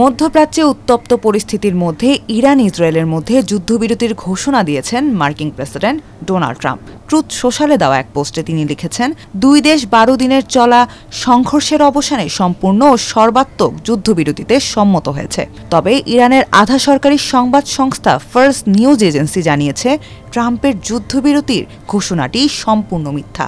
মধ্যপ্রাচ্যে উত্তপ্ত পরিস্থিতির মধ্যে ইরান ইসরায়েলের মধ্যে যুদ্ধবিরতির ঘোষণা দিয়েছেন মার্কিন প্রেসিডেন্ট ডোনাল্ড ট্রাম্প। ট্রুথ সোশ্যালে দেওয়া এক পোস্টে তিনি লিখেছেন, দুই দেশ 12 দিনের চলা সংঘর্ষের অবসানে সম্পূর্ণ ও সর্বাত্মক যুদ্ধবিরতিতে সম্মত হয়েছে। তবে ইরানের আধা সরকারি সংবাদ সংস্থা ফার্স্ট নিউজ এজেন্সি জানিয়েছে, ট্রাম্পের যুদ্ধবিরতির ঘোষণাটি সম্পূর্ণ মিথ্যা।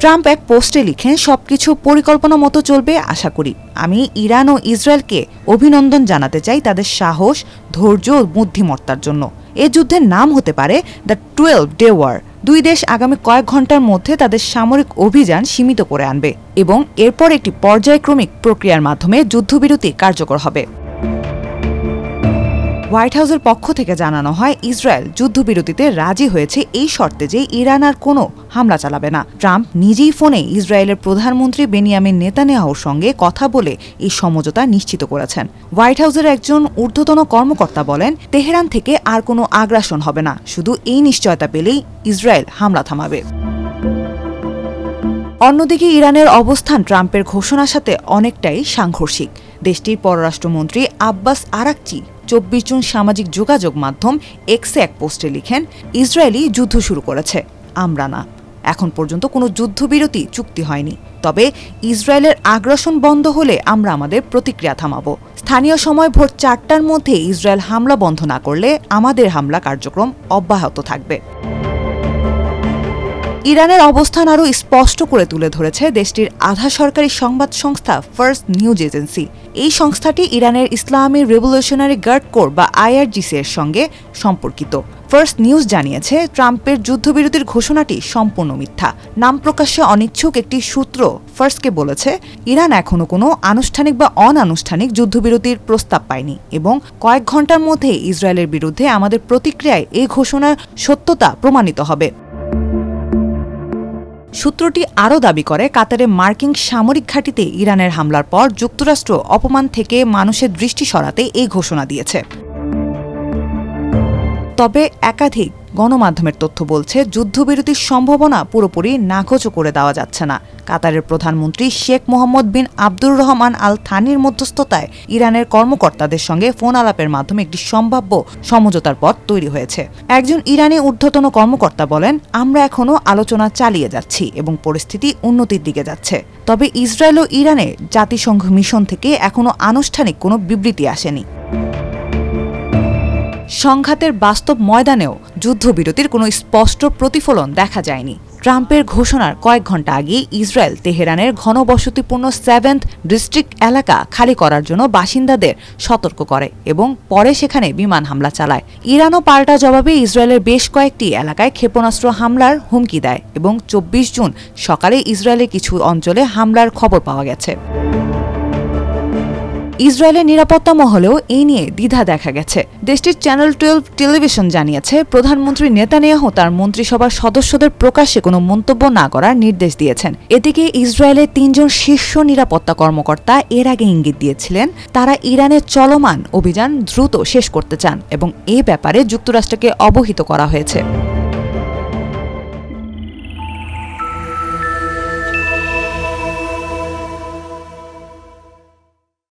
ট্রাম্প এক পোস্টে লিখেন, সবকিছু পরিকল্পনা মতো চলবে আশা করি। আমি ইরান ও ইসরায়েলকে অভিনন্দন জানাতে চাই তাদের সাহস, ধৈর্য ও বুদ্ধিমত্তার জন্য। এ যুদ্ধের নাম হতে পারে দ্য 12 ডে ওয়ার। দুই দেশ আগামী কয়েক ঘন্টার মধ্যে তাদের সামরিক অভিযান সীমিত করে আনবে এবং এরপর একটি পর্যায়ক্রমিক প্রক্রিয়ার মাধ্যমে যুদ্ধবিরতি কার্যকর হবে। হোয়াইট হাউসের পক্ষ থেকে জানানো হয়, ইসরায়েল যুদ্ধবিরতিতে রাজি হয়েছে এই শর্তে যে ইরান আর কোনো হামলা চালাবে না। ট্রাম্প নিজেই ফোনে ইসরায়েলের প্রধানমন্ত্রী বেনিয়ামিন নেতানিয়াহুর সঙ্গে কথা বলে এই সমঝোতা নিশ্চিত করেছেন। হোয়াইট হাউসের একজন ঊর্ধ্বতন কর্মকর্তা বলেন, তেহরান থেকে আর কোনো আগ্রাসন হবে না, শুধু এই নিশ্চয়তা পেলেই ইসরায়েল হামলা থামাবে। অন্যদিকে ইরানের অবস্থান ট্রাম্পের ঘোষণার সাথে অনেকটাই সাংঘর্ষিক। দেশটির পররাষ্ট্রমন্ত্রী আব্বাস আরাকচি 24 জুন সামাজিক যোগাযোগ মাধ্যম এক্সে এক পোস্টে লিখেন, ইসরায়েলই যুদ্ধ শুরু করেছে, আমরা না। এখন পর্যন্ত কোনো যুদ্ধবিরতি চুক্তি হয়নি, তবে ইসরায়েলের আগ্রাসন বন্ধ হলে আমরা আমাদের প্রতিক্রিয়া থামাবো। স্থানীয় সময় ভোর 4টার মধ্যে ইসরায়েল হামলা বন্ধ না করলে আমাদের হামলা কার্যক্রম অব্যাহত থাকবে। ইরানের অবস্থান আরও স্পষ্ট করে তুলে ধরেছে দেশটির আধা সরকারি সংবাদ সংস্থা ফার্স্ট নিউজ এজেন্সি। এই সংস্থাটি ইরানের ইসলামী রেভলিউশনারি গার্ড কোর বা IRGC এর সঙ্গে সম্পর্কিত। ফার্স্ট নিউজ জানিয়েছে, ট্রাম্পের যুদ্ধবিরতির ঘোষণাটি সম্পূর্ণ মিথ্যা। নাম প্রকাশে অনিচ্ছুক একটি সূত্র ফার্স্টকে বলেছে, ইরান এখনও কোনো আনুষ্ঠানিক বা অনানুষ্ঠানিক যুদ্ধবিরতির প্রস্তাব পায়নি এবং কয়েক ঘন্টার মধ্যে ইসরায়েলের বিরুদ্ধে আমাদের প্রতিক্রিয়ায় এই ঘোষণার সত্যতা প্রমাণিত হবে। সূত্রটি আরও দাবি করে, কাতারে মার্কিন সামরিক ঘাঁটিতে ইরানের হামলার পর যুক্তরাষ্ট্র অপমান থেকে মানুষের দৃষ্টি সরাতে এই ঘোষণা দিয়েছে। তবে একাধিক গণমাধ্যমের তথ্য বলছে, যুদ্ধবিরতির সম্ভাবনা পুরোপুরি নাকচ করে দেওয়া যাচ্ছে না। কাতারের প্রধানমন্ত্রী শেখ মোহাম্মদ বিন আব্দুর রহমান আল থানির মধ্যস্থতায় ইরানের কর্মকর্তাদের সঙ্গে ফোন আলাপের মাধ্যমে একটি সম্ভাব্য সমঝোতার পথ তৈরি হয়েছে। একজন ইরানি ঊর্ধ্বতন কর্মকর্তা বলেন, আমরা এখনও আলোচনা চালিয়ে যাচ্ছি এবং পরিস্থিতি উন্নতির দিকে যাচ্ছে। তবে ইসরায়েল ও ইরানের জাতিসংঘ মিশন থেকে এখনও আনুষ্ঠানিক কোনো বিবৃতি আসেনি। সংঘাতের বাস্তব ময়দানেও যুদ্ধবিরতির কোনো স্পষ্ট প্রতিফলন দেখা যায়নি। ট্রাম্পের ঘোষণার কয়েক ঘণ্টা আগে ইসরায়েল তেহরানের ঘনবসতিপূর্ণ 7th ডিস্ট্রিক্ট এলাকা খালি করার জন্য বাসিন্দাদের সতর্ক করে এবং পরে সেখানে বিমান হামলা চালায়। ইরানও পাল্টা জবাবে ইসরায়েলের বেশ কয়েকটি এলাকায় ক্ষেপণাস্ত্র হামলার হুমকি দেয় এবং 24 জুন সকালে ইসরায়েলের কিছু অঞ্চলে হামলার খবর পাওয়া গেছে। ইসরায়েলের নিরাপত্তা মহলেও এই নিয়ে দ্বিধা দেখা গেছে। দেশটির চ্যানেল 12 টেলিভিশন জানিয়েছে, প্রধানমন্ত্রী নেতানিয়াহু তার মন্ত্রিসভার সদস্যদের প্রকাশ্যে কোনো মন্তব্য না করার নির্দেশ দিয়েছেন। এদিকে ইসরায়েলের 3 জন শীর্ষ নিরাপত্তা কর্মকর্তা এর আগে ইঙ্গিত দিয়েছিলেন, তারা ইরানের চলমান অভিযান দ্রুত শেষ করতে চান এবং এ ব্যাপারে যুক্তরাষ্ট্রকে অবহিত করা হয়েছে।